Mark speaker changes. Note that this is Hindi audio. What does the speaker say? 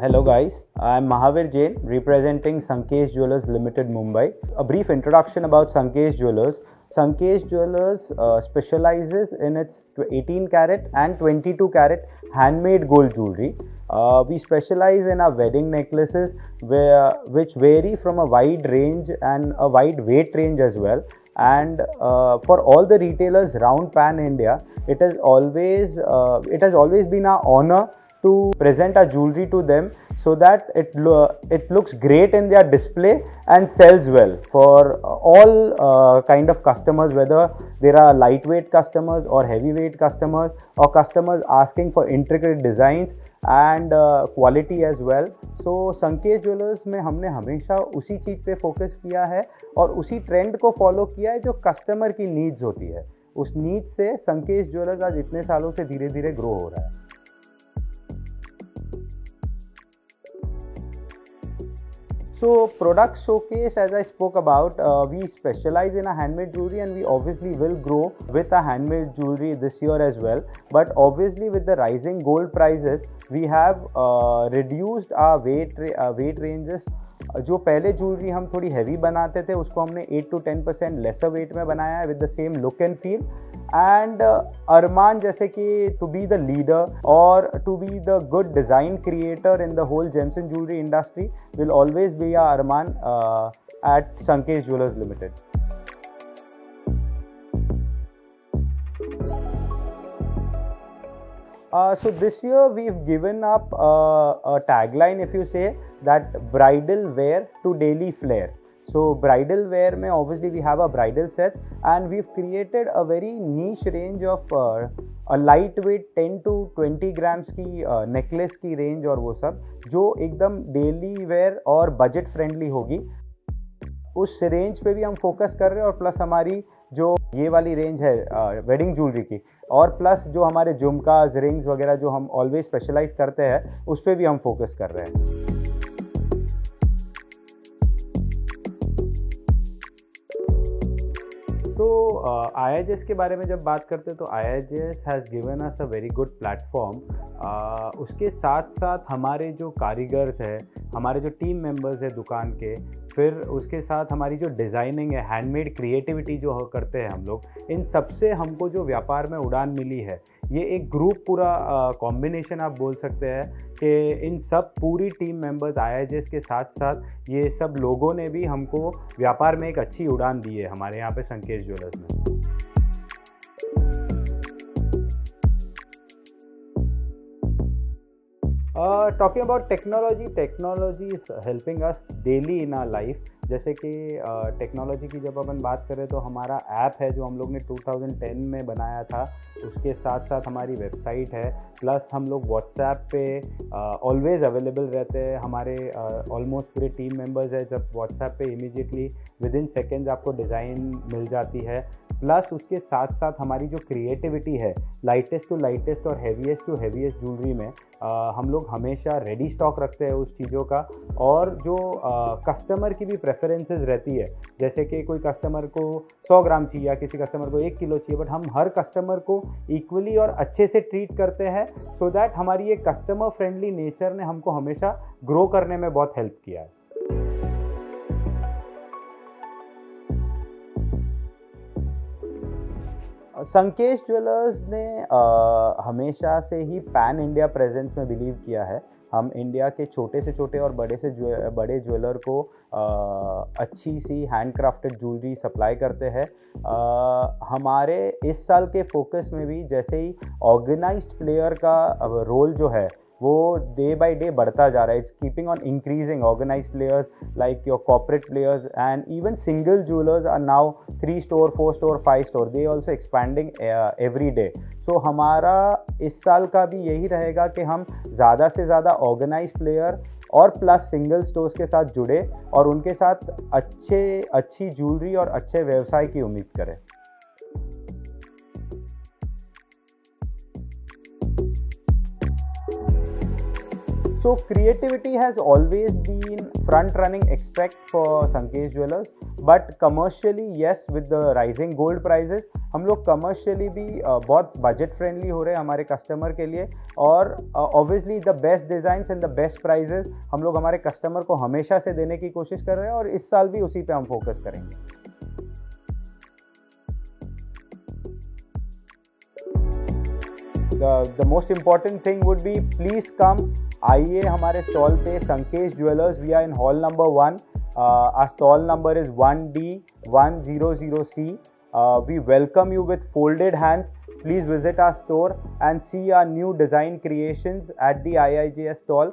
Speaker 1: Hello guys, I am Mahavir Jain representing Sankesh Jewellers Limited Mumbai. A brief introduction about Sankesh Jewellers. Sankesh Jewellers specializes in its 18 carat and 22 carat handmade gold jewelry. We specialize in our wedding necklaces which vary from a wide range and a wide weight range as well. And for all the retailers around Pan India, it has always been our honor to present our jewelry to them so that it looks great in their display and sells well for all kind of customers, whether there are lightweight customers or heavyweight customers or customers asking for intricate designs and quality as well. So Sankesh jewellers में हमने हमेशा उसी चीज़ पे फोकस किया है और उसी ट्रेंड को फॉलो किया है जो कस्टमर की नीड्स होती है। उस नीड्स से संकेश ज्वेलर्स आज इतने सालों से धीरे धीरे ग्रो हो रहा है। So product showcase, as I spoke about, we specialize in a handmade jewelry and we obviously will grow with a handmade jewelry this year as well. But obviously with the rising gold prices, we have reduced our weight ranges. जो पहले ज्वेलरी हम थोड़ी हैवी बनाते थे उसको हमने 8 to 10% लेसर वेट में बनाया है with the same look and feel. And अरमान जैसे कि टू बी द लीडर और to be the good design creator in the whole gems and jewellery industry will always be our अरमान at Sankesh jewellers limited. So this year we've given up a tagline, if you say, that bridal wear to daily flair. So bridal wear में obviously we have a bridal sets and we've created a very niche range of a lightweight 10 to 20 grams की necklace की range और वो सब जो एकदम daily wear और budget friendly होगी। उस रेंज पे भी हम फोकस कर रहे हैं और प्लस हमारी जो ये वाली रेंज है वेडिंग ज्वेलरी की और प्लस जो हमारे झुमकास रिंग्स वगैरह जो हम ऑलवेज स्पेशलाइज करते हैं उस पर भी हम फोकस कर रहे हैं। तो IIJS के बारे में जब बात करते हैं तो IIJS has given us a very good platform. उसके साथ साथ हमारे जो कारीगर्स हैं, हमारे जो टीम मेंबर्स हैं दुकान के, फिर उसके साथ हमारी जो डिज़ाइनिंग है, हैंडमेड क्रिएटिविटी जो करते हैं हम लोग, इन सब से हमको जो व्यापार में उड़ान मिली है, ये एक ग्रुप पूरा कॉम्बिनेशन आप बोल सकते हैं कि इन सब पूरी टीम मेंबर्स IIJS के साथ साथ ये सब लोगों ने भी हमको व्यापार में एक अच्छी उड़ान दी है हमारे यहाँ पे संकेश ज्वेलर्स में। Talking about technology is helping us daily in our life. जैसे कि टेक्नोलॉजी की जब अपन बात करें तो हमारा ऐप है जो हम लोग ने 2010 में बनाया था, उसके साथ साथ हमारी वेबसाइट है, प्लस हम लोग व्हाट्सएप पे ऑलवेज अवेलेबल रहते हैं। हमारे ऑलमोस्ट पूरे टीम मेंबर्स है, जब व्हाट्सएप पे इमीडिएटली विद इन सेकेंड्स आपको डिज़ाइन मिल जाती है। प्लस उसके साथ साथ हमारी जो क्रिएटिविटी है लाइटेस्ट टू लाइटेस्ट और हैवीएस्ट टू हैवीएस्ट ज्वेलरी में हम लोग हमेशा रेडी स्टॉक रखते हैं उस चीज़ों का। और जो कस्टमर की भी प्रेफरेंसेस रहती है, जैसे कि कोई कस्टमर को 100 ग्राम चाहिए या किसी कस्टमर को 1 किलो चाहिए, बट हम हर कस्टमर को इक्वली और अच्छे से ट्रीट करते हैं सो दैट हमारी ये कस्टमर फ्रेंडली नेचर ने हमको हमेशा ग्रो करने में बहुत हेल्प किया है। संकेश ज्वेलर्स ने हमेशा से ही पैन इंडिया प्रेजेंस में बिलीव किया है। हम इंडिया के छोटे से छोटे और बड़े ज्वेलर को अच्छी सी हैंडक्राफ्टेड ज्वेलरी सप्लाई करते हैं। हमारे इस साल के फोकस में भी जैसे ही ऑर्गेनाइज्ड प्लेयर का रोल जो है वो डे बाय डे बढ़ता जा रहा है। It's keeping on increasing. Organized players like your corporate players and even single jewellers are now 3 store 4 store 5 store, they also expanding every day. So हमारा इस साल का भी यही रहेगा कि हम ज़्यादा से ज़्यादा ऑर्गेनाइज्ड प्लेयर और प्लस सिंगल स्टोर्स के साथ जुड़े और उनके साथ अच्छी ज्वेलरी और अच्छे व्यवसाय की उम्मीद करें। So creativity has always been front-running aspect for Sankesh Jewellers, but commercially yes, with the rising gold prices हम लोग कमर्शियली भी बहुत बजट फ्रेंडली हो रहे हैं हमारे कस्टमर के लिए। और obviously the best designs and the best prices हम लोग हमारे कस्टमर को हमेशा से देने की कोशिश कर रहे हैं, और इस साल भी उसी पे हम फोकस करेंगे। The most important thing would be please come, आइए हमारे स्टॉल पे Sankesh Jewellers. We are in hall number 1, our stall number is 1D100C. We welcome you with folded hands. Please visit our store and see our new design creations at the IIJS stall.